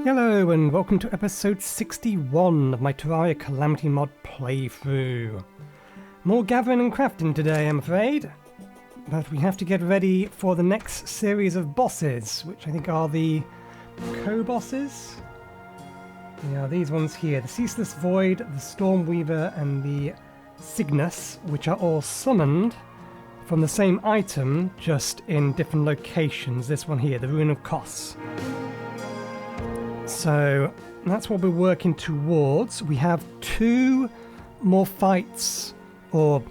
Hello and welcome to episode 61 of my Terraria Calamity mod playthrough. More gathering and crafting today, I'm afraid. But we have to get ready for the next series of bosses, which I think are the co-bosses. Yeah, these ones here, the Ceaseless Void, the Stormweaver and the Cygnus, which are all summoned from the same item, just in different locations. This one here, the Ruin of Kos. So that's what we're working towards. We have 2 more fights, or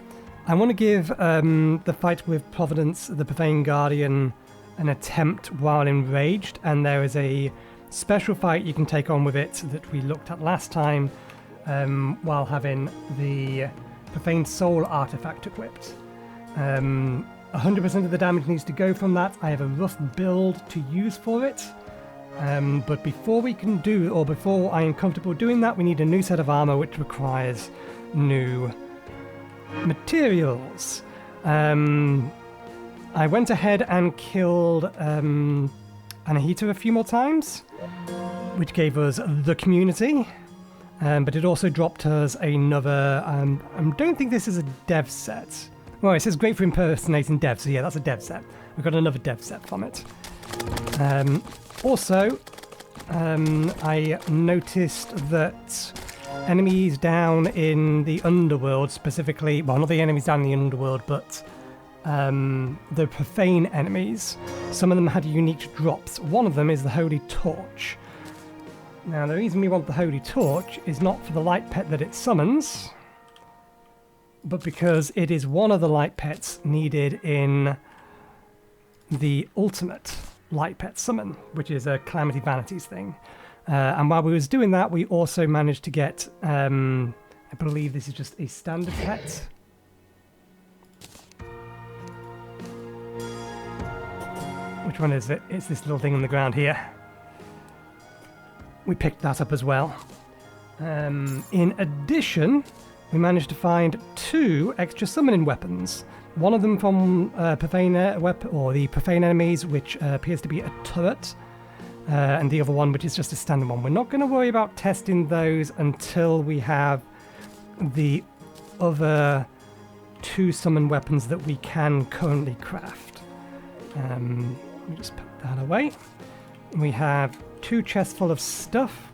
I want to give the fight with Providence, the Profane Guardian, an attempt while enraged, and there is a special fight you can take on with it that we looked at last time while having the Profane Soul artifact equipped. 100% of the damage needs to go from that. I have a rough build to use for it. But before we can do, or before I am comfortable doing that, we need a new set of armor, which requires new materials. I went ahead and killed Anahita a few more times, which gave us the community, but it also dropped us another, I don't think this is a dev set. Well, it says great for impersonating dev, so yeah, that's a dev set. We've got another dev set from it. Also, I noticed that enemies down in the underworld, specifically, well, not the enemies down in the underworld, but the profane enemies, some of them had unique drops. One of them is the Holy Torch. Now, the reason we want the Holy Torch is not for the light pet that it summons, but because it is one of the light pets needed in the ultimate light pet summon, which is a Calamity Vanities thing. And while we was doing that, we also managed to get, I believe this is just a standard pet. Which one is it? It's this little thing on the ground here. We picked that up as well. In addition, we managed to find 2 extra summoning weapons. One of them from Profane weapon, or the Profane enemies, which appears to be a turret, and the other one, which is just a standard one. We're not going to worry about testing those until we have the other 2 summon weapons that we can currently craft. Let me just put that away. We have 2 chests full of stuff,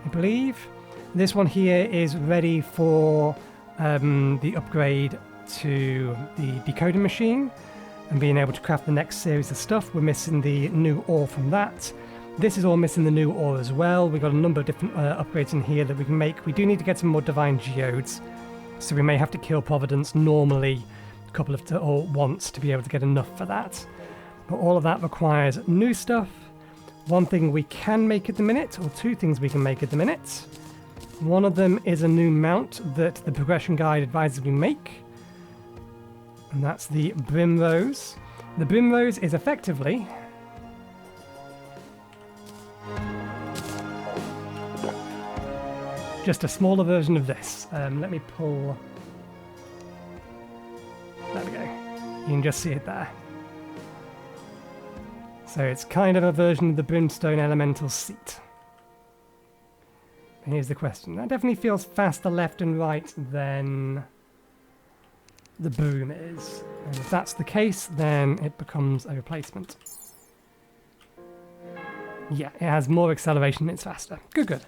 I believe. This one here is ready for the upgrade to the decoding machine and being able to craft the next series of stuff. We're missing the new ore from that. This is all missing the new ore as well. We've got a number of different upgrades in here that we can make. We do need to get some more divine geodes, so we may have to kill Providence normally a couple of or once to be able to get enough for that. But all of that requires new stuff. One thing we can make at the minute, or 2 things we can make at the minute. One of them is a new mount that the progression guide advises we make. And that's the Brimrose. The Brimrose is effectively just a smaller version of this. Let me pull... There we go. You can just see it there. So it's kind of a version of the Brimstone Elemental Seat. And here's the question. That definitely feels faster left and right than the boom is. And if that's the case, then it becomes a replacement. Yeah, it has more acceleration, it's faster. Good, good.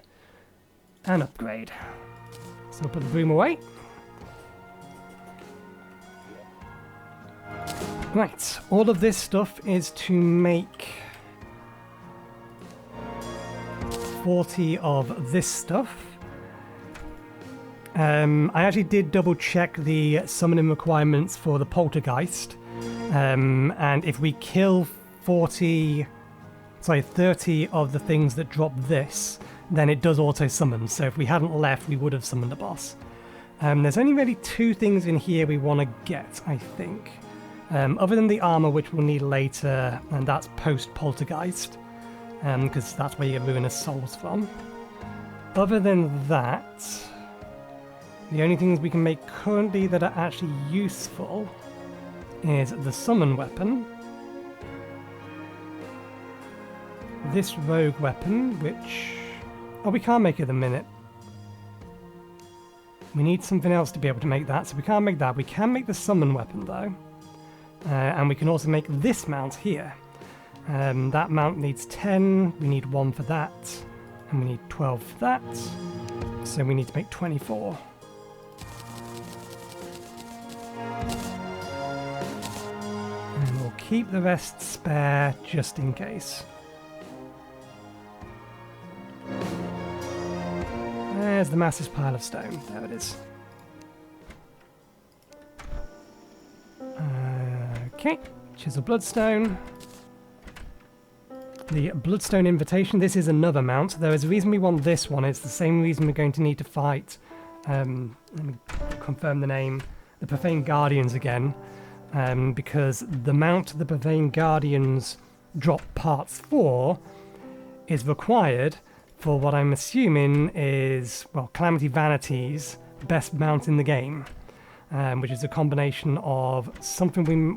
An upgrade. So we'll put the boom away. Right, all of this stuff is to make 40 of this stuff. I actually did double check the summoning requirements for the Poltergeist, and if we kill 30 of the things that drop this, then it does auto summon. So if we hadn't left, we would have summoned a boss. There's only really 2 things in here we want to get, I think, other than the armor, which we'll need later, and that's post Poltergeist, because that's where you get Ruinous Souls from. Other than that, the only things we can make currently that are actually useful is the summon weapon, this rogue weapon, which... Oh, we can't make it at the minute. We need something else to be able to make that, so we can't make that. We can make the summon weapon, though. And we can also make this mount here. That mount needs 10, we need 1 for that, and we need 12 for that. So we need to make 24. And we'll keep the rest spare just in case. There's the massive pile of stone. There it is. Okay, chisel bloodstone. The Bloodstone invitation. This is another mount. There is a reason we want this one. It's the same reason we're going to need to fight. Let me confirm the name. The Profane Guardians again. Because the mount the Profane Guardians drop parts for is required for what I'm assuming is, well, Calamity Vanity's best mount in the game, which is a combination of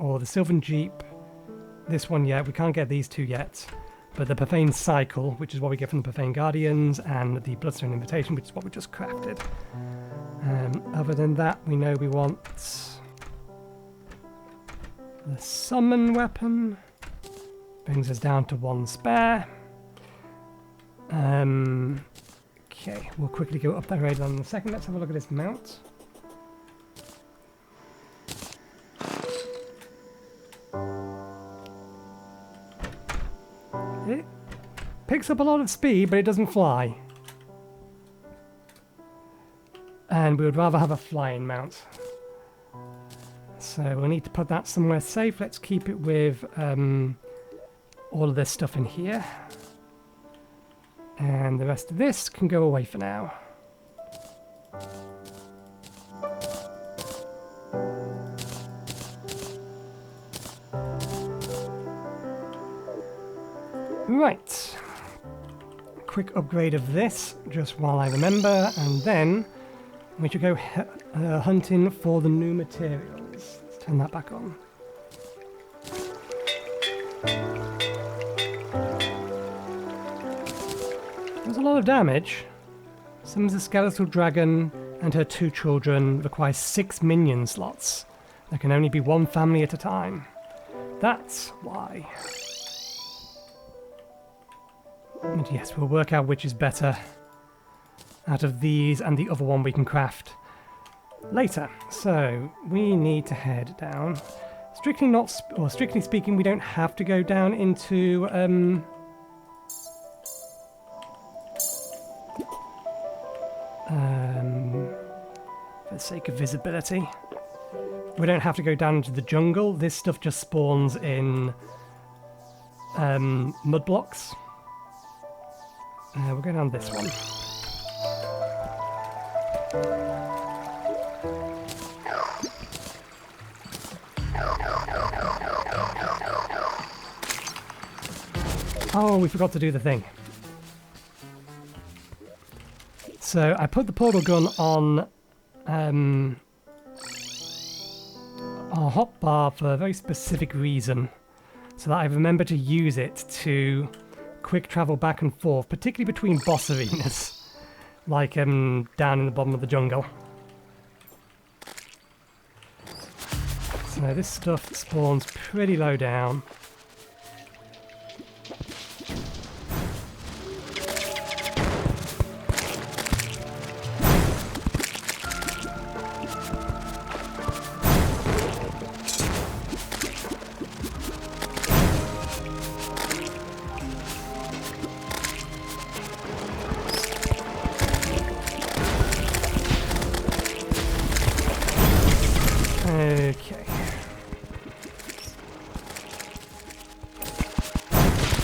or the Sylvan Jeep, this one yet, we can't get these two yet, but the Profane Cycle, which is what we get from the Profane Guardians, and the Bloodstone Invitation, which is what we just crafted. Other than that, we know we want the Summon weapon, brings us down to 1 spare. Okay, we'll quickly go up that road in a second. Let's have a look at this mount. It picks up a lot of speed, but it doesn't fly. And we would rather have a flying mount. So we'll need to put that somewhere safe. Let's keep it with all of this stuff in here. And the rest of this can go away for now. Right. Quick upgrade of this, just while I remember, and then we should go hunting for the new materials. Let's turn that back on. There's a lot of damage. Summons a skeletal dragon and her 2 children, requires 6 minion slots. There can only be 1 family at a time. That's why. And yes, we'll work out which is better out of these and the other one we can craft later. So we need to head down. Strictly speaking, we don't have to go down into for the sake of visibility. We don't have to go down into the jungle. This stuff just spawns in mud blocks. We'll go down this one. Oh, we forgot to do the thing. So I put the portal gun on our hotbar for a very specific reason, so that I remember to use it to quick travel back and forth, particularly between boss arenas, like down in the bottom of the jungle. So this stuff spawns pretty low down. Okay.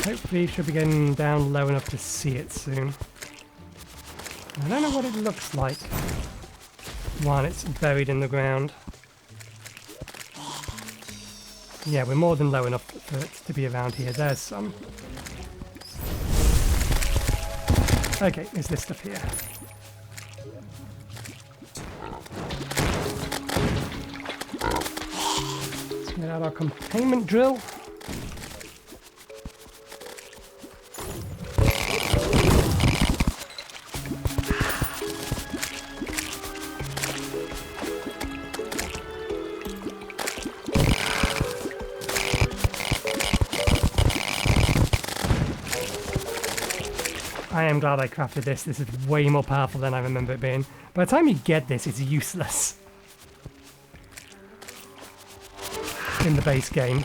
Hopefully should be getting down low enough to see it soon. I don't know what it looks like while it's buried in the ground. Yeah, we're more than low enough for it to be around here. There's some. Okay, is this stuff here? Let's get out our containment drill. I am glad I crafted this. This is way more powerful than I remember it being. By the time you get this, it's useless in the base game.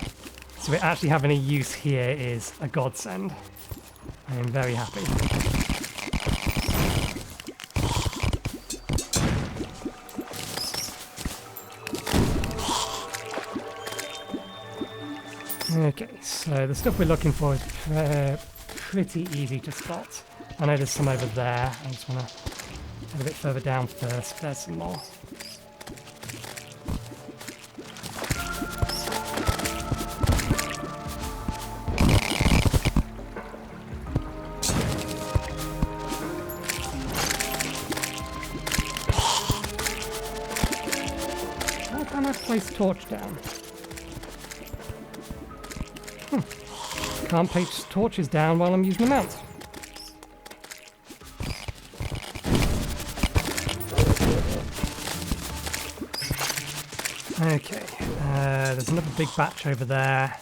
So it actually having a use here is a godsend. I am very happy. Okay, so the stuff we're looking for is pretty easy to spot. I know there's some over there. I just want to head a bit further down first. There's some more. How can I place torch down? Can't place torches down while I'm using the mount. Okay, there's another big batch over there.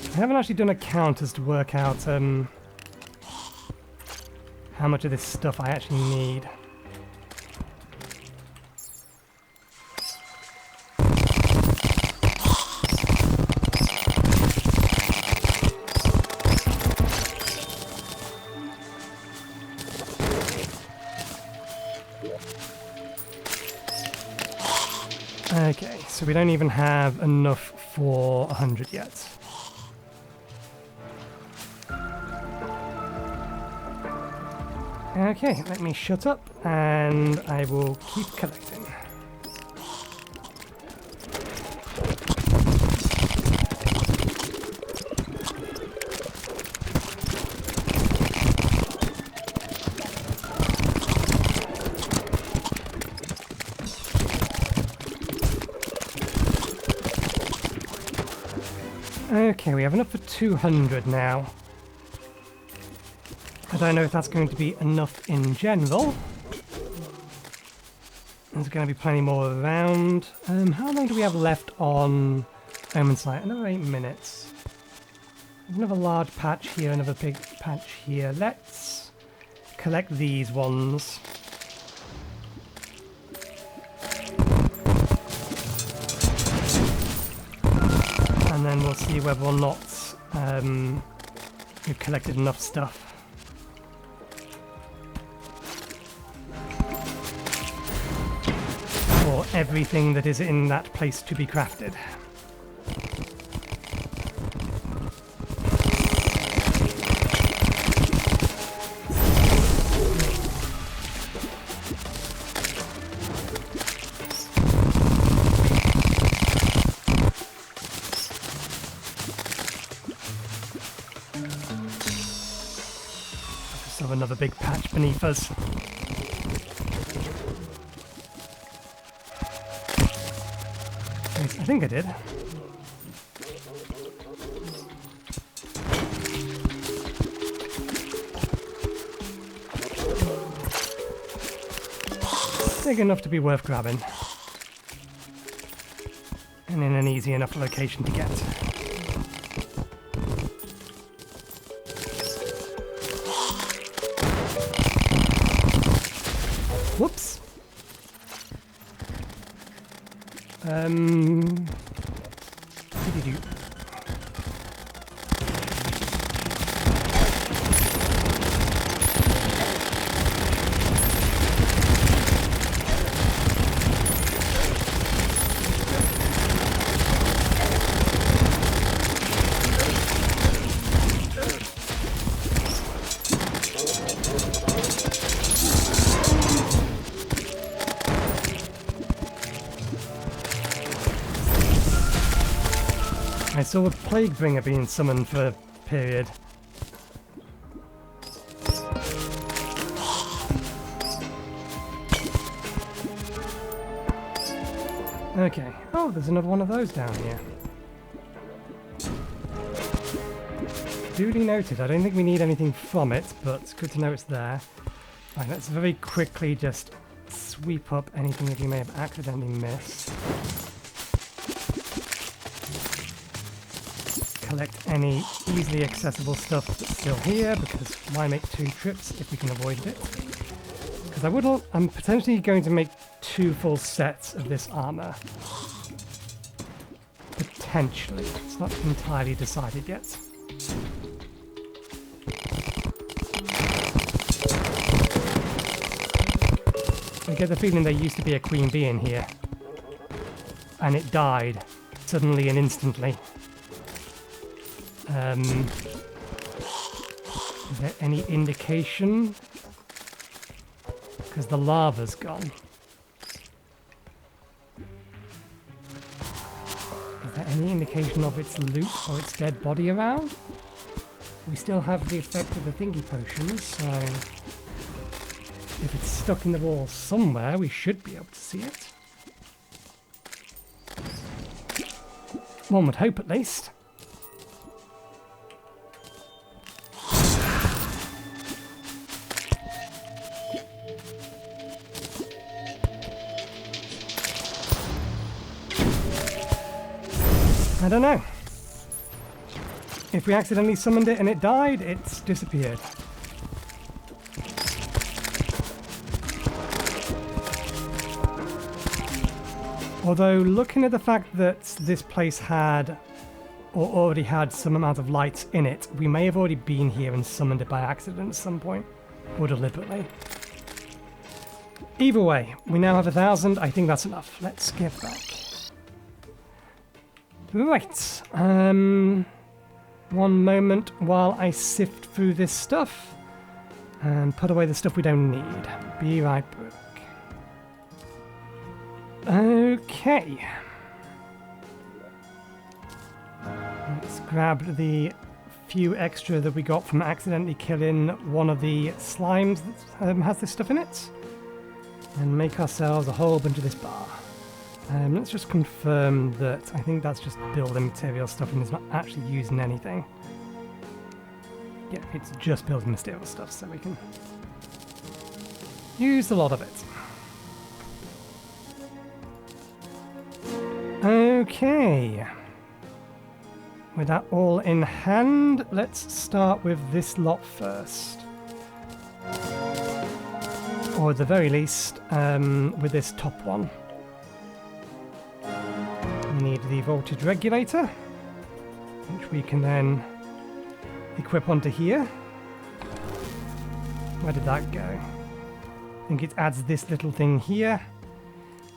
I haven't actually done a count as to work out how much of this stuff I actually need. Okay, so we don't even have enough for 100 yet. Okay, let me shut up and I will keep collecting. Okay, we have enough for 200 now. I don't know if that's going to be enough in general. There's going to be plenty more around. How long do we have left on Omen Site? Another 8 minutes. Another large patch here, another big patch here. Let's collect these ones. And then we'll see whether or not we've collected enough stuff. For everything that is in that place to be crafted. So another big patch beneath us. I think I did. Big enough to be worth grabbing. And in an easy enough location to get. Whoops. saw a Plague Bringer being summoned for a period. Okay. Oh, there's another one of those down here. Duly noted. I don't think we need anything from it, but it's good to know it's there. Right, let's very quickly just sweep up anything that we may have accidentally missed. Collect any easily accessible stuff that's still here, because why make 2 trips if we can avoid it? Because I'm potentially going to make 2 full sets of this armor. Potentially. It's not entirely decided yet. I get the feeling there used to be a queen bee in here. And it died. Suddenly and instantly. Is there any indication? Because the lava's gone. Is there any indication of its loot or its dead body around? We still have the effect of the thingy potions, so if it's stuck in the wall somewhere, we should be able to see it. One would hope, at least. I don't know. If we accidentally summoned it and it died, it's disappeared. Although, looking at the fact that this place had, or already had, some amount of lights in it, we may have already been here and summoned it by accident at some point, or deliberately. Either way, we now have 1,000. I think that's enough. Let's get back. Right. One moment while I sift through this stuff and put away the stuff we don't need. Be right back. Okay. Let's grab the few extra that we got from accidentally killing one of the slimes that has this stuff in it, and make ourselves a whole bunch of this bar. Let's just confirm that I think that's just building material stuff and it's not actually using anything. Yeah, it's just building material stuff, so we can use a lot of it. Okay. With that all in hand, let's start with this lot first. Or at the very least, with this top one. We need the voltage regulator, which we can then equip onto here. Where did that go? I think it adds this little thing here.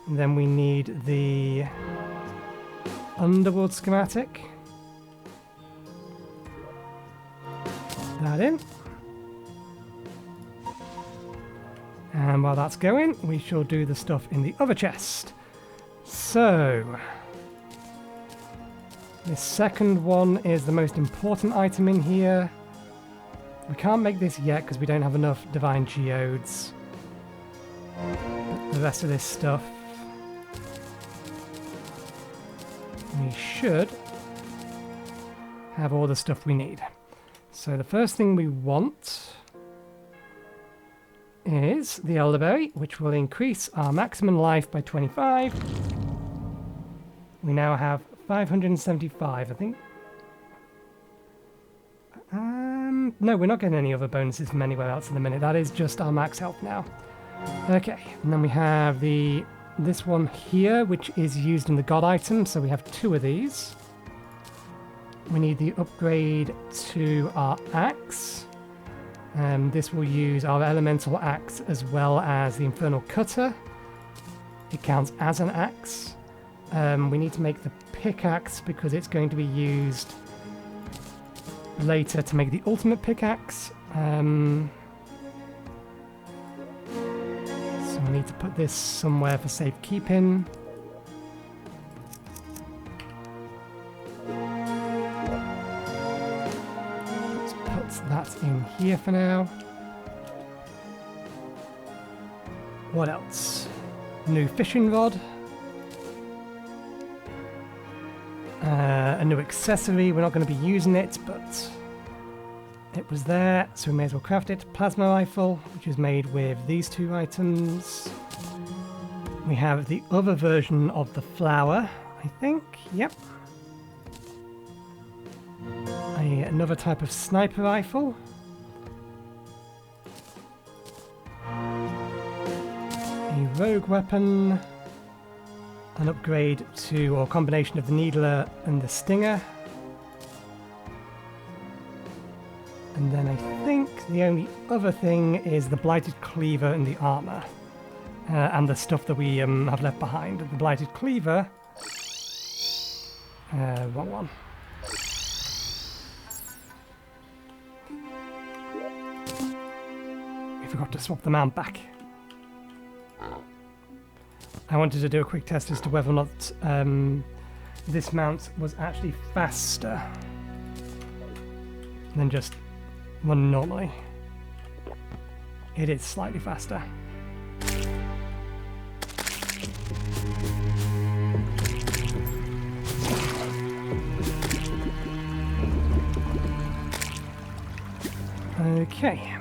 And then we need the underworld schematic. That in. And while that's going, we shall do the stuff in the other chest. So, this second one is the most important item in here. We can't make this yet because we don't have enough divine geodes. But the rest of this stuff, we should have all the stuff we need. So the first thing we want is the elderberry, which will increase our maximum life by 25. We now have 575, I think. No, we're not getting any other bonuses from anywhere else in the minute. That is just our max health now. Okay, and then we have this one here, which is used in the god item, so we have 2 of these. We need the upgrade to our axe. This will use our elemental axe as well as the infernal cutter. It counts as an axe. We need to make the pickaxe because it's going to be used later to make the ultimate pickaxe. So we need to put this somewhere for safekeeping. here for now. What else? New fishing rod. A new accessory. We're not going to be using it, but it was there, so we may as well craft it. Plasma rifle, which is made with these two items. We have the other version of the flower, I think. Yep. Another type of sniper rifle. A rogue weapon. An upgrade to, or combination of the Needler and the Stinger. And then I think the only other thing is the Blighted Cleaver and the armor. And the stuff that we have left behind. The Blighted Cleaver. Wrong one. We forgot to swap the mount back. I wanted to do a quick test as to whether or not this mount was actually faster than just run normally. It is slightly faster. Okay.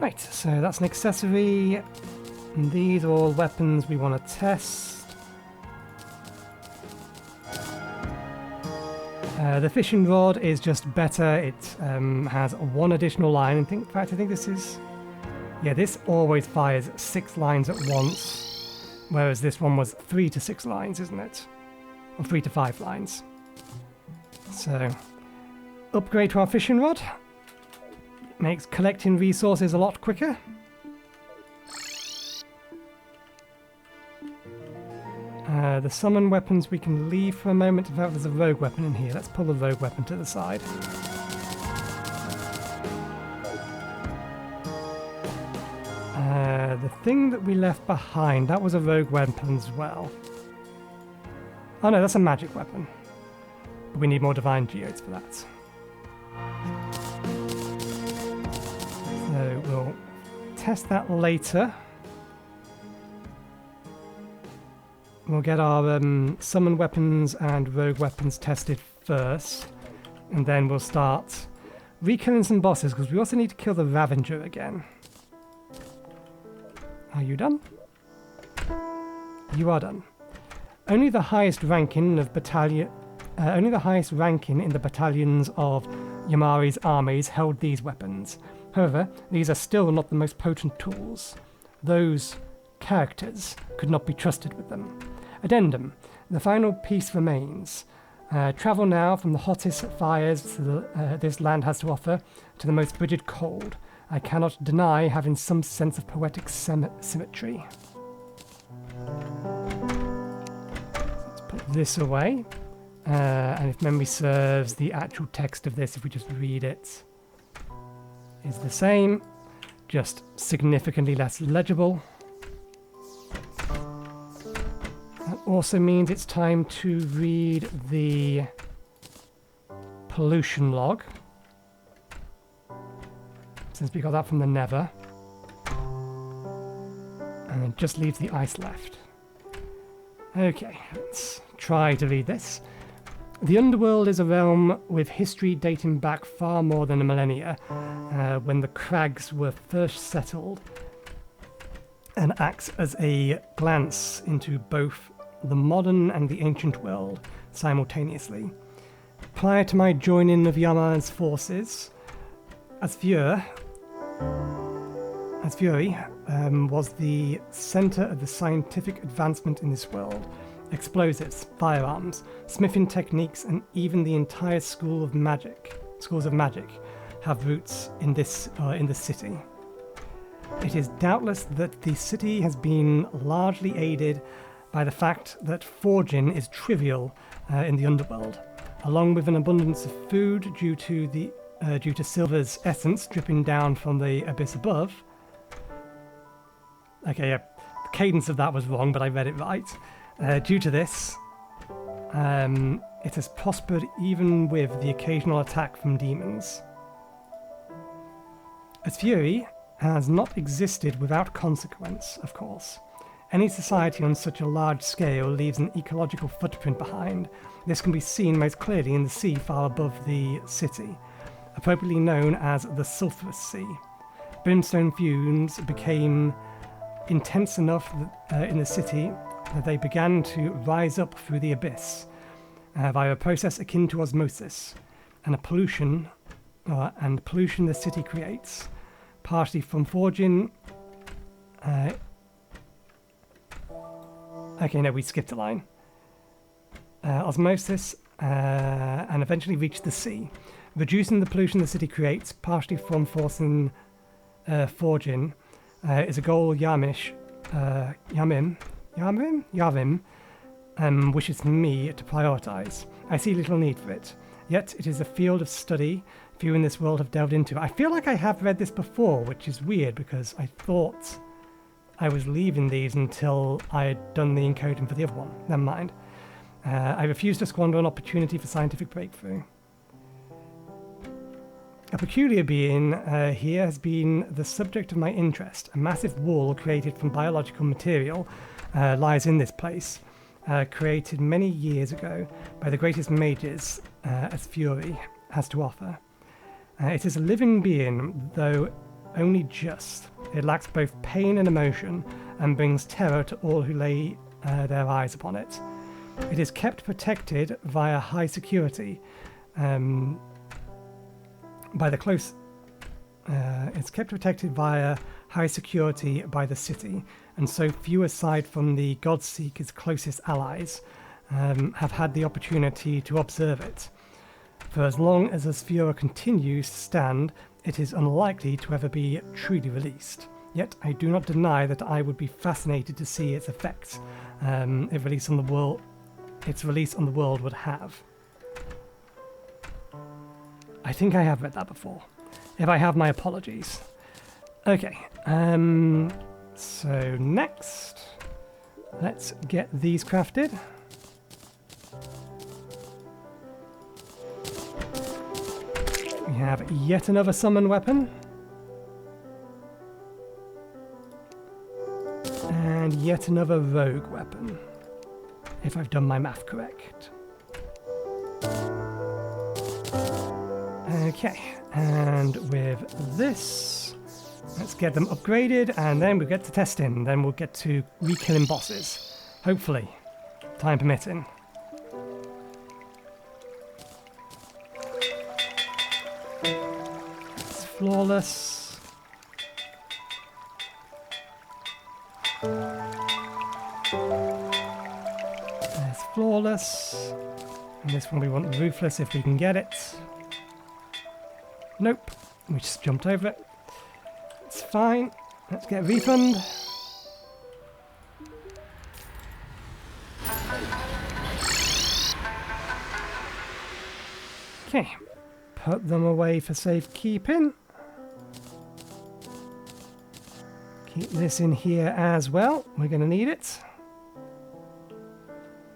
Right, so that's an accessory. And these are all weapons we want to test. The fishing rod is just better. It has one additional line. In fact, I think this is... Yeah, this always fires 6 lines at once. Whereas this one was 3 to 6 lines, isn't it? Or 3 to 5 lines. So, upgrade to our fishing rod. Makes collecting resources a lot quicker. The summon weapons we can leave for a moment. In fact, there's a rogue weapon in here. Let's pull the rogue weapon to the side. The thing that we left behind, that was a rogue weapon as well. Oh no, that's a magic weapon. But we need more divine geodes for that. So we'll test that later. We'll get our summon weapons and rogue weapons tested first, and then we'll start re-killing some bosses, because we also need to kill the Ravager again. Are you done? You are done. Only the highest ranking in the battalions of Yamari's armies held these weapons. However, these are still not the most potent tools. Those characters could not be trusted with them. Addendum. The final piece remains. Travel now from the hottest fires this land has to offer to the most frigid cold. I cannot deny having some sense of poetic symmetry. Let's put this away. And if memory serves, the actual text of this, if we just read it, is the same, just significantly less legible. That also means it's time to read the pollution log, since we got that from the Nether. And it just leaves the ice left. Okay, let's try to read this. The Underworld is a realm with history dating back far more than a millennia, when the crags were first settled, and acts as a glance into both the modern and the ancient world simultaneously. Prior to my joining of Yama's forces, Asfury was the center of the scientific advancement in this world. Explosives, firearms, smithing techniques, and even the entire schools of magic have roots in this city. It is doubtless that the city has been largely aided by the fact that forging is trivial in the underworld, along with an abundance of food due to Silver's essence dripping down from the abyss above. Okay, yeah. cadence of that was wrong, but I read it right. Due to this, it has prospered even with the occasional attack from demons. Its fury has not existed without consequence, of course. Any society on such a large scale leaves an ecological footprint behind. This can be seen most clearly in the sea far above the city, appropriately known as the Sulphurous Sea. Brimstone fumes became intense enough in the city that they began to rise up through the abyss via a process akin to osmosis, and pollution the city creates, partially from forging. Okay, no, we skipped a line. Osmosis and eventually reach the sea, reducing the pollution the city creates, partially from forcing forging, is a goal Yavim wishes me to prioritise. I see little need for it, yet it is a field of study few in this world have delved into. I feel like I have read this before, which is weird because I thought I was leaving these until I had done the encoding for the other one. Never mind. I refuse to squander an opportunity for scientific breakthrough. A peculiar being here has been the subject of my interest. A massive wall created from biological material lies in this place, created many years ago by the greatest mages as Fury has to offer. It is a living being, though only just. It lacks both pain and emotion, and brings terror to all who lay their eyes upon it. It is kept protected via high security it's kept protected via high security by the city, and so few aside from the Godseeker's closest allies have had the opportunity to observe it. For as long as Asphura continues to stand, it is unlikely to ever be truly released. Yet I do not deny that I would be fascinated to see its effects its release on the world would have. I think I have read that before. If I have, my apologies. Okay, so next, let's get these crafted. We have yet another summon weapon. And yet another rogue weapon, if I've done my math correct. Okay, and with this, let's get them upgraded, and then we'll get to testing, then we'll get to re-killing bosses. Hopefully, time permitting. It's flawless. There's flawless. And this one we want ruthless if we can get it. Nope, we just jumped over it. It's fine. Let's get a refund. Okay, put them away for safekeeping. Keep this in here as well. We're going to need it.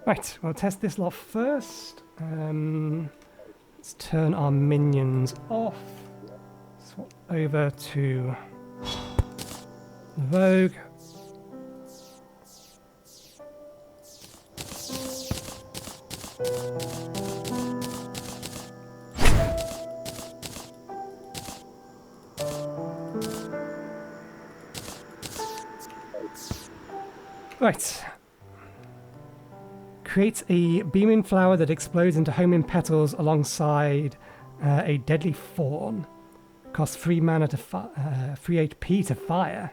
Right, we'll test this lot first. Let's turn our minions off. Swap over to the Rogue. Right. Creates a beaming flower that explodes into homing petals alongside a deadly thorn. Costs 3 mana to 3 HP to fire.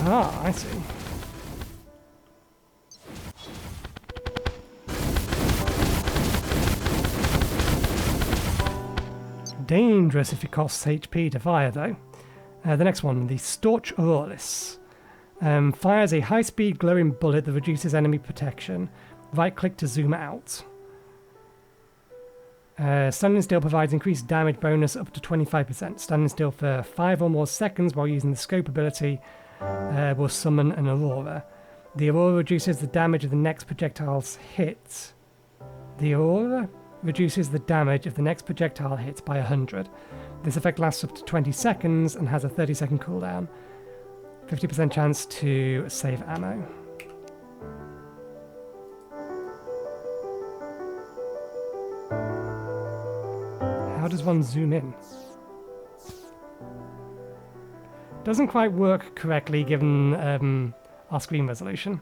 Ah, I see. Dangerous if it costs HP to fire, though. The next one, the Storch Aurolis. Fires a high-speed glowing bullet that reduces enemy protection. Right-click to zoom out. Standing still provides increased damage bonus up to 25%. Standing still for 5 or more seconds while using the scope ability will summon an aurora. The aurora reduces the damage of the next projectile's hit. The aurora reduces the damage of the next projectile hit by 100. This effect lasts up to 20 seconds and has a 30-second cooldown. 50% chance to save ammo. How does one zoom in? Doesn't quite work correctly given our screen resolution.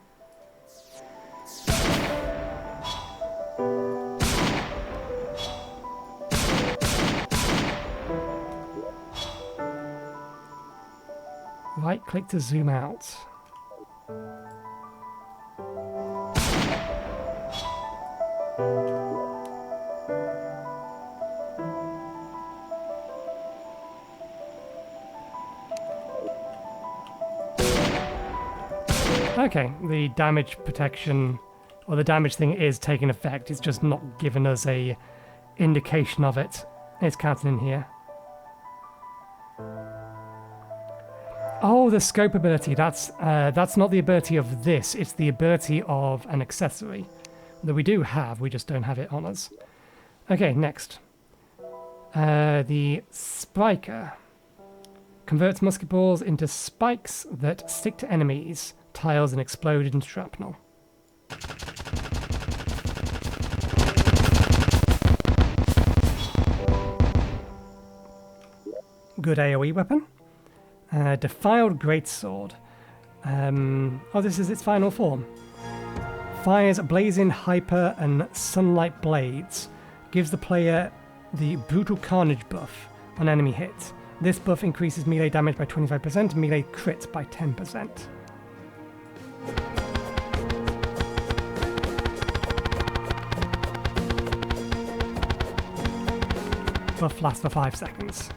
Right click to zoom out. Okay, the damage protection, or the damage thing is taking effect, it's just not giving us a indication of it. It's counting in here. Oh, the scope ability, that's not the ability of this, it's the ability of an accessory that we do have, we just don't have it on us. Okay, next. The Spiker converts musket balls into spikes that stick to enemies, tiles, and explode into shrapnel. Good AoE weapon. Defiled Greatsword. Oh, this is its final form. Fires blazing hyper and sunlight blades. Gives the player the brutal carnage buff on enemy hits. This buff increases melee damage by 25% and melee crits by 10%. Buff lasts for 5 seconds.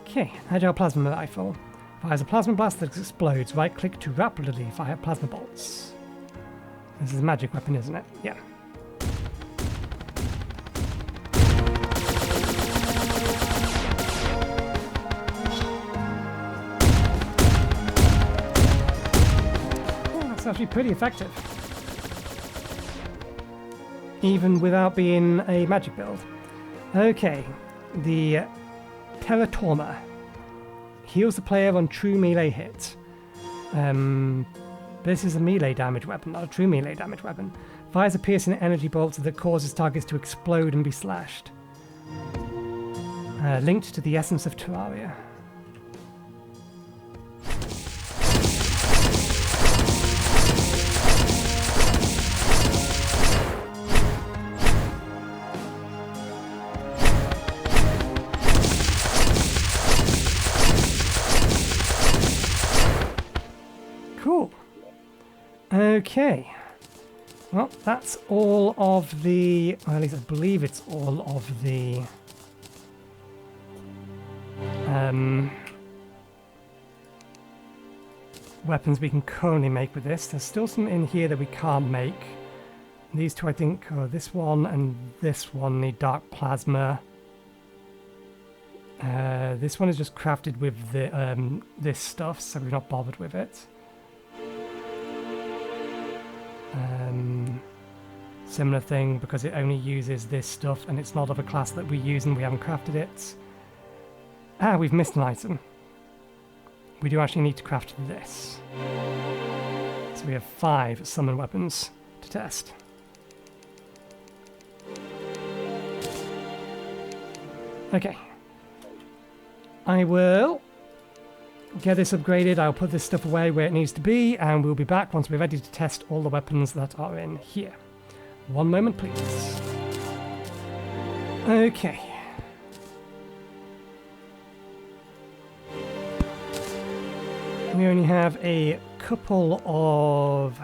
Okay, Agile Plasma Rifle. Fires a plasma blast that explodes. Right click to rapidly fire plasma bolts. This is a magic weapon, isn't it? Yeah. Oh, that's actually pretty effective. Even without being a magic build. Okay, the Terraria heals the player on true melee hit. This is a melee damage weapon, not a true melee damage weapon. Fires a piercing energy bolt that causes targets to explode and be slashed. Linked to the essence of Terraria. Cool. Okay. Well, that's all of the... Or at least I believe it's all of the... weapons we can currently make with this. There's still some in here that we can't make. These two, I think, this one and this one need dark plasma. This one is just crafted with the this stuff, so we're not bothered with it. Similar thing, because it only uses this stuff and it's not of a class that we use and we haven't crafted it. Ah, we've missed an item. We do actually need to craft this. So we have 5 summon weapons to test. Okay. I will get this upgraded, I'll put this stuff away where it needs to be, and we'll be back once we're ready to test all the weapons that are in here. One moment, please. Okay. We only have a couple of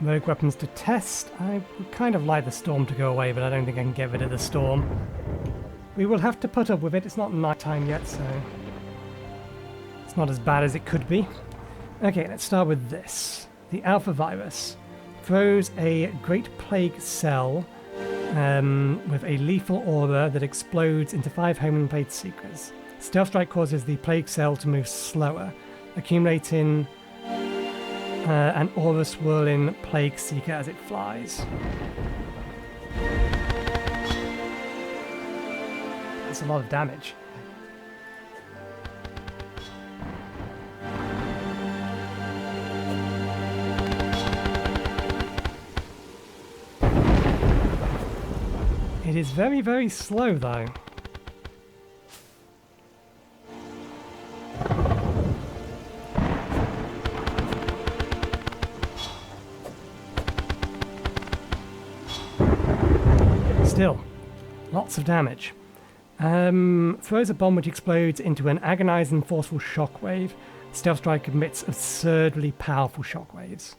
rogue weapons to test. I would kind of like the storm to go away, but I don't think I can get rid of the storm. We will have to put up with it. It's not night time yet, so it's not as bad as it could be. Okay, let's start with this. The Alpha Virus. throws a Great Plague Cell with a lethal aura that explodes into 5 homing blade seekers. Stealth Strike causes the Plague Cell to move slower, accumulating an aura swirling Plague Seeker as it flies. That's a lot of damage. It is very, very slow though. Still, lots of damage. Throws a bomb which explodes into an agonizing, forceful shockwave. Stealth Strike emits absurdly powerful shockwaves.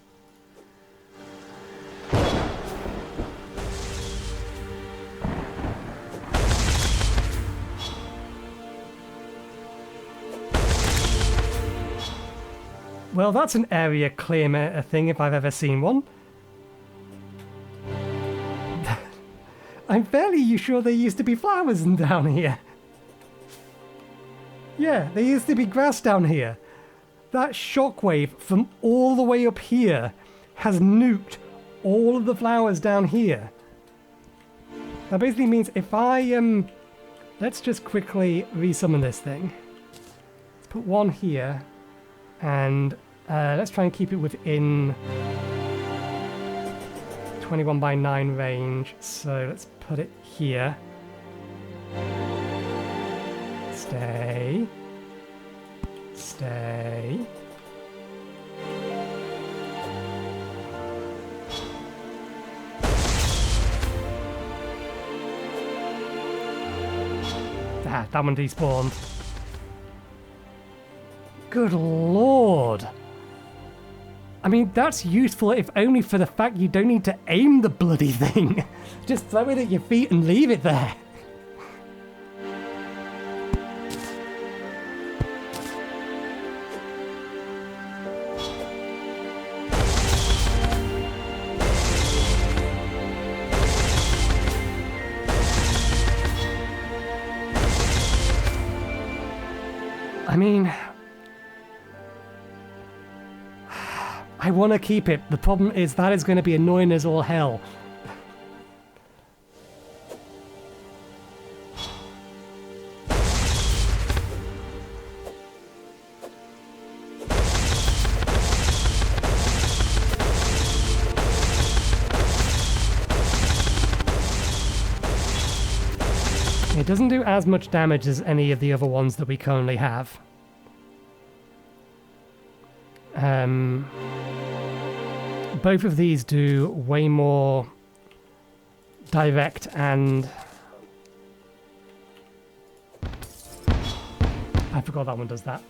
Well, that's an area clear thing if I've ever seen one. I'm fairly sure there used to be flowers down here. Yeah, there used to be grass down here. That shockwave from all the way up here has nuked all of the flowers down here. That basically means if I, let's just quickly resummon this thing. Let's put one here, and let's try and keep it within 21 by 9 range. So let's put it here. Stay. Stay. Ah, that one despawned. Good lord. I mean, that's useful if only for the fact you don't need to aim the bloody thing. Just throw it at your feet and leave it there. I mean, I want to keep it. The problem is that is going to be annoying as all hell. It doesn't do as much damage as any of the other ones that we currently have. Both of these do way more direct and... I forgot that one does that.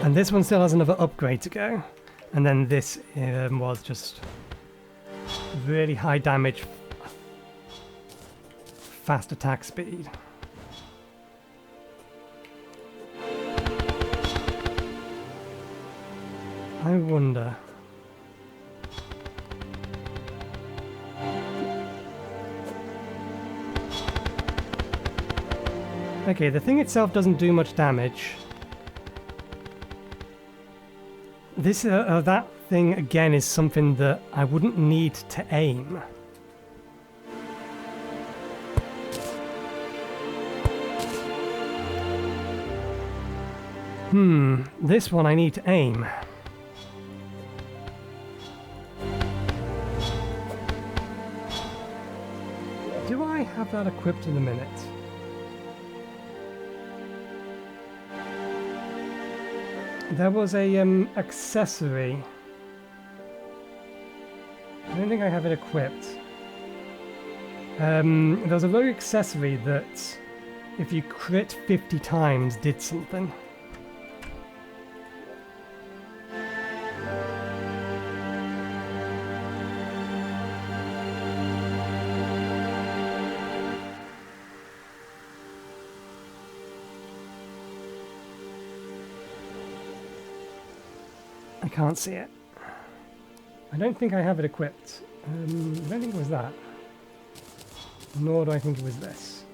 And this one still has another upgrade to go. And then this was just really high damage, fast attack speed. I wonder. Okay, the thing itself doesn't do much damage. This, that thing again is something that I wouldn't need to aim. This one I need to aim. Do I have that equipped in a minute? There was a accessory. I don't think I have it equipped. There was a rogue accessory that, if you crit 50 times, did something. I can't see it. I don't think I have it equipped. I don't think it was that. Nor do I think it was this.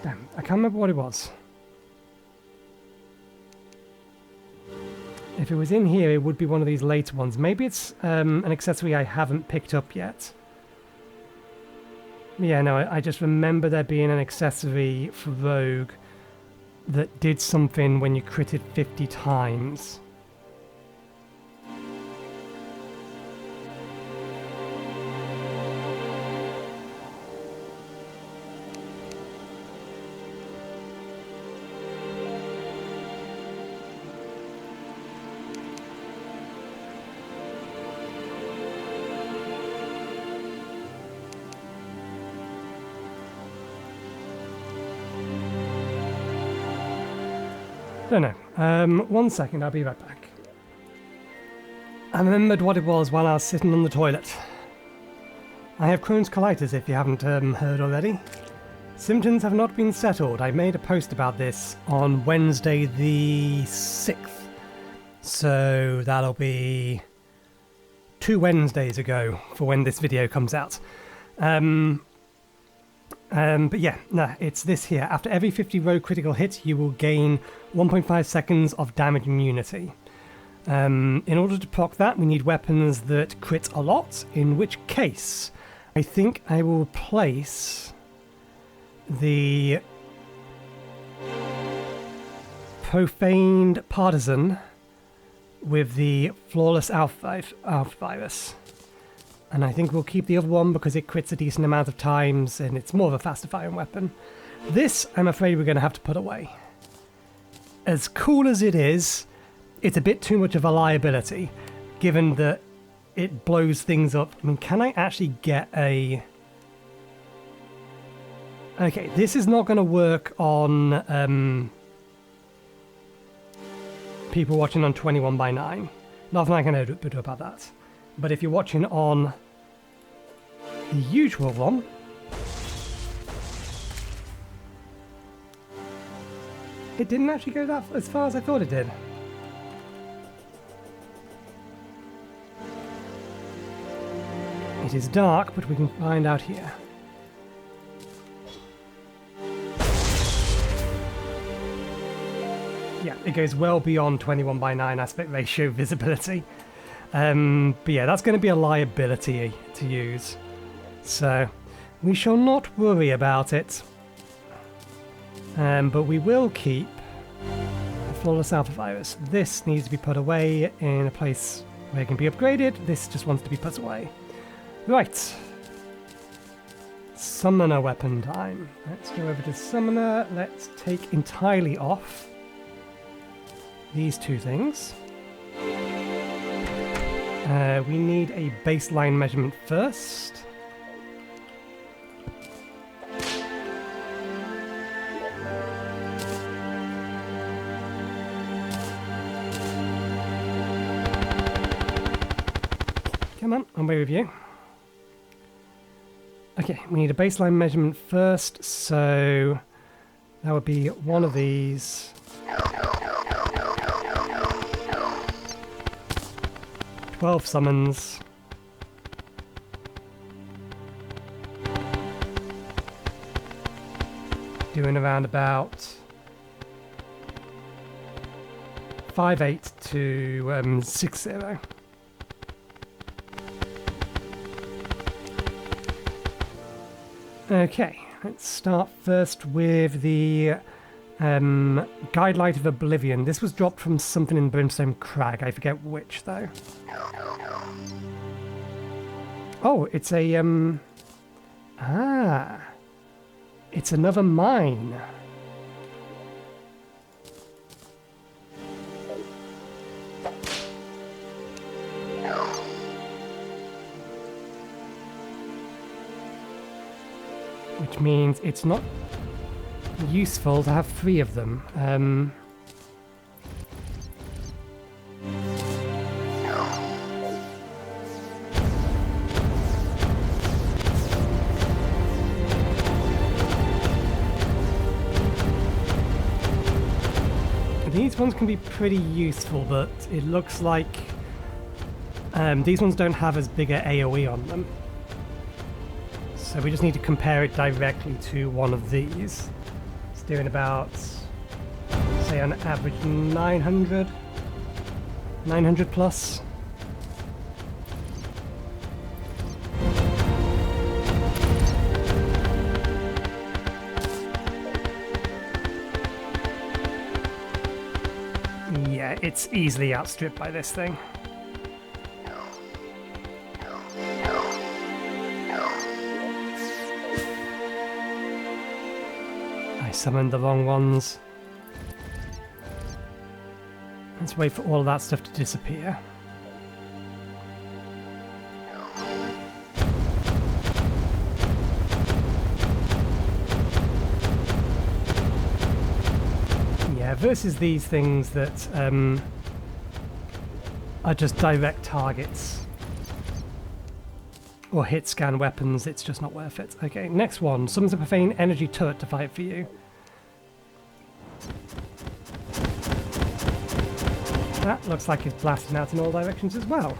Damn, I can't remember what it was. If it was in here, it would be one of these later ones. Maybe it's an accessory I haven't picked up yet. Yeah, no, I just remember there being an accessory for Rogue that did something when you critted 50 times. Don't know. 1 second, I'll be right back. I remembered what it was while I was sitting on the toilet. I have Crohn's colitis, if you haven't heard already. Symptoms have not been settled. I made a post about this on Wednesday the 6th. So that'll be 2 Wednesdays ago for when this video comes out. But yeah, no, it's this here. After every 50 rogue critical hit, you will gain 1.5 seconds of damage immunity. In order to proc that, we need weapons that crit a lot, in which case, I think I will replace the Profaned Partisan with the Flawless Alpha Virus. And I think we'll keep the other one because it crits a decent amount of times and it's more of a faster firing weapon. This, I'm afraid we're going to have to put away. As cool as it is, it's a bit too much of a liability, given that it blows things up. I mean, can I actually get a... Okay, this is not going to work on people watching on 21:9. Nothing I can do about that. But if you're watching on the usual one, it didn't actually go that as far as I thought it did. It is dark, but we can find out here. Yeah, it goes well beyond 21:9 aspect ratio visibility. But yeah, that's going to be a liability to use. So, we shall not worry about it. But we will keep the Flawless Alpha Virus. This needs to be put away in a place where it can be upgraded. This just wants to be put away. Right. Summoner weapon time. Let's go over to Summoner. Let's take entirely off these two things. We need a baseline measurement first. Come on, I'm away with you. Okay, we need a baseline measurement first, so that would be one of these. 12 summons. Doing around about 5.8 to 6.0. Okay, let's start first with the Guidelight of Oblivion. This was dropped from something in Brimstone Crag. I forget which, though. Oh, it's a, it's another mine. Which means it's not useful to have 3 of them. ones can be pretty useful, but it looks like these ones don't have as big a AoE on them. So we just need to compare it directly to one of these. It's doing about, say, on average 900 plus. Yeah, it's easily outstripped by this thing. I summoned the wrong ones. Let's wait for all of that stuff to disappear. Yeah, versus these things that are just direct targets or hit scan weapons, it's just not worth it. Okay, next one. Summons a profane energy turret to fight for you. That looks like it's blasting out in all directions as well.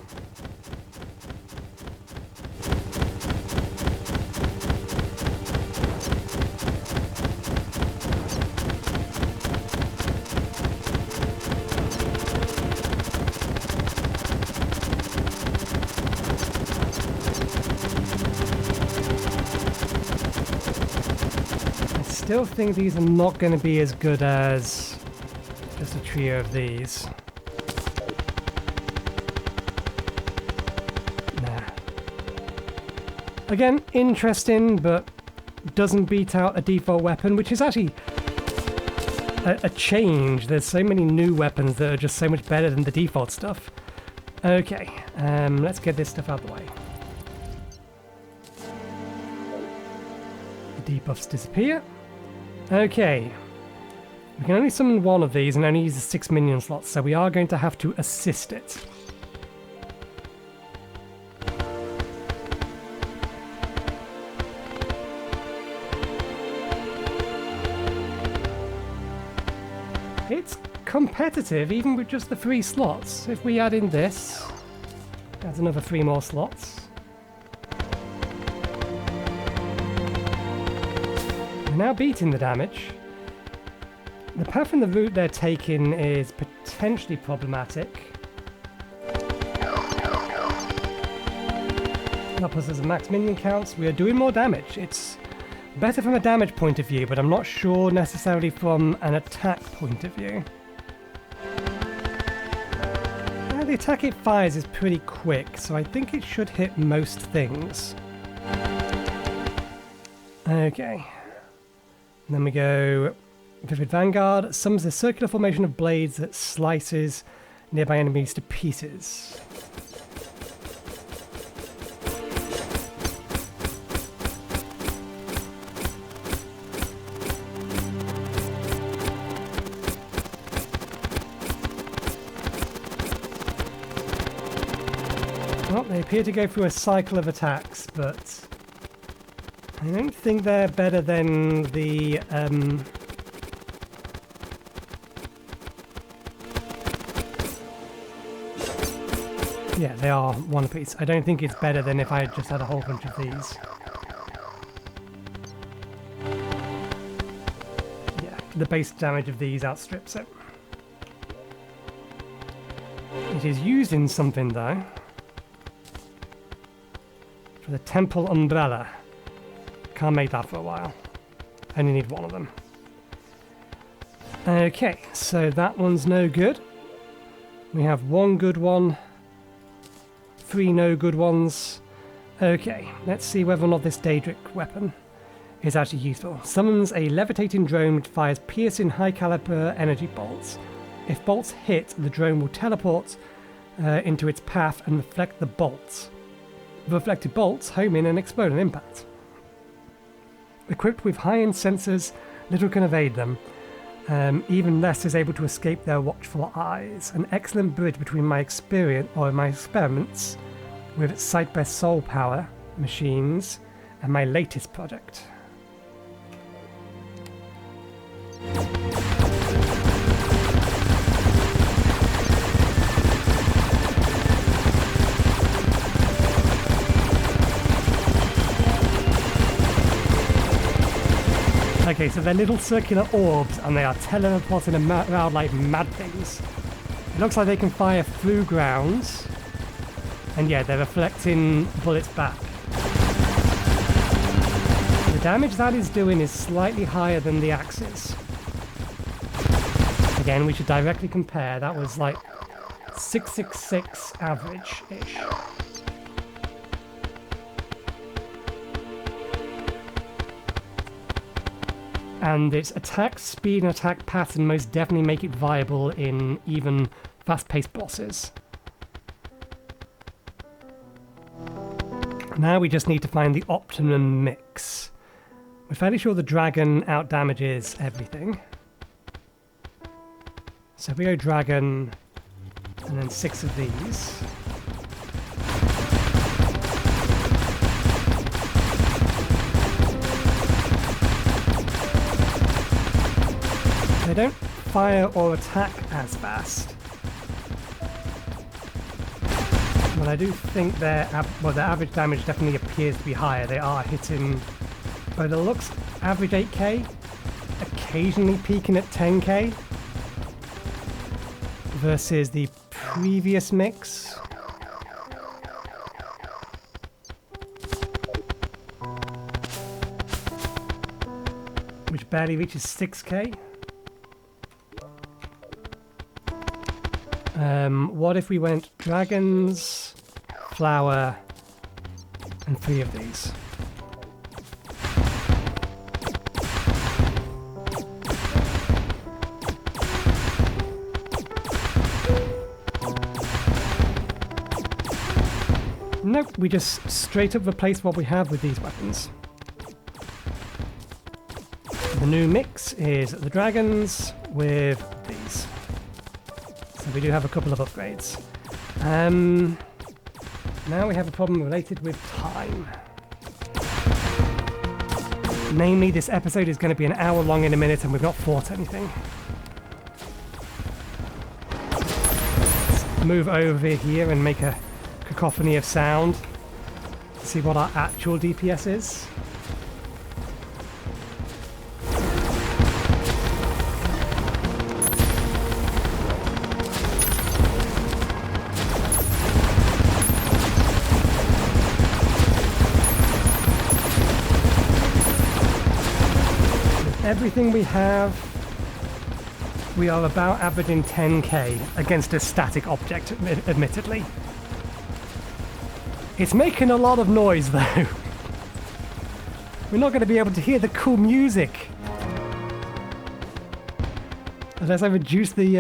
I still think these are not going to be as good as just a trio of these. Again, interesting, but doesn't beat out a default weapon, which is actually a change. There's so many new weapons that are just so much better than the default stuff. Okay, let's get this stuff out of the way. The debuffs disappear. Okay. We can only summon one of these and only use the 6 minion slots, so we are going to have to assist it. It's competitive, even with just the 3 slots. If we add in this, adds another 3 more slots. We're now beating the damage. The path and the route they're taking is potentially problematic. That puts us at max minion counts. We are doing more damage. It's better from a damage point of view, but I'm not sure necessarily from an attack point of view. The attack it fires is pretty quick, so I think it should hit most things. Okay. And then we go Vivid Vanguard. Summons a circular formation of blades that slices nearby enemies to pieces. Well, they appear to go through a cycle of attacks, but I don't think they're better than the yeah, they are one apiece. I don't think it's better than if I had just had a whole bunch of these. Yeah, the base damage of these outstrips it. It is used in something though. For the Temple Umbrella. Can't make that for a while. Only need one of them. Okay, so that one's no good. We have one good one. 3 no good ones. Okay, let's see whether or not this Daedric weapon is actually useful. Summons a levitating drone which fires piercing high caliber energy bolts. If bolts hit, the drone will teleport into its path and reflect the bolts. The reflected bolts home in and explode on impact. Equipped with high-end sensors, little can evade them. Even less is able to escape their watchful eyes. An excellent bridge between my experiments with Sight-Best Soul Power machines and my latest project. Okay, so they're little circular orbs, and they are teleporting around like mad things. It looks like they can fire through grounds. And yeah, they're reflecting bullets back. The damage that is doing is slightly higher than the axes. Again, we should directly compare. That was like 666 average-ish. And its attack speed and attack pattern most definitely make it viable in even fast-paced bosses. Now we just need to find the optimum mix. We're fairly sure the dragon out-damages everything. So if we go dragon, and then 6 of these. They don't fire or attack as fast. But I do think their average damage definitely appears to be higher. They are hitting, by the looks, average 8k, occasionally peaking at 10k, versus the previous mix. Which barely reaches 6k. What if we went dragons, flower, and 3 of these? Nope, we just straight up replace what we have with these weapons. The new mix is the dragons with these. So we do have a couple of upgrades. Now we have a problem related with time. Namely, this episode is going to be an hour long in a minute and we've not fought anything. Let's move over here and make a cacophony of sound. See what our actual DPS is. Everything we have, we are about averaging 10k against a static object, admittedly. It's making a lot of noise though. We're not going to be able to hear the cool music unless I reduce the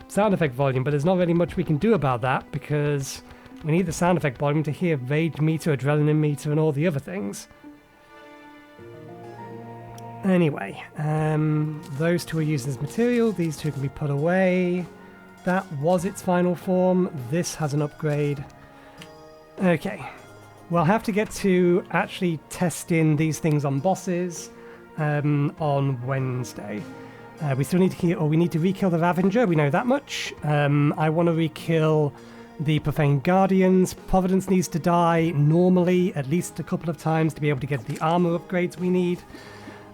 sound effect volume, but there's not really much we can do about that because we need the sound effect volume to hear rage meter, adrenaline meter, and all the other things. Anyway, those 2 are used as material, these 2 can be put away. That was its final form, this has an upgrade. Okay, we'll have to get to actually testing these things on bosses on Wednesday. We still need to kill, or we need to re-kill the Ravager, we know that much. I want to re-kill the Profane Guardians. Providence needs to die normally at least a couple of times to be able to get the armor upgrades we need.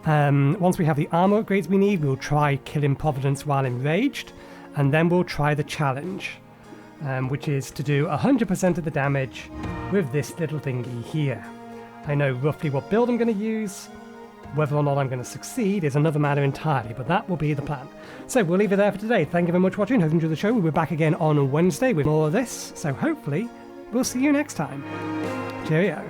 Once we have the armor upgrades we need, we'll try killing Providence while enraged, and then we'll try the challenge, which is to do 100% of the damage with this little thingy here. I know roughly what build I'm going to use. Whether or not I'm going to succeed is another matter entirely, but that will be the plan. So we'll leave it there for today. Thank you very much for watching. Hope you enjoyed the show. We'll be back again on Wednesday with more of this, so hopefully we'll see you next time. Cheerio.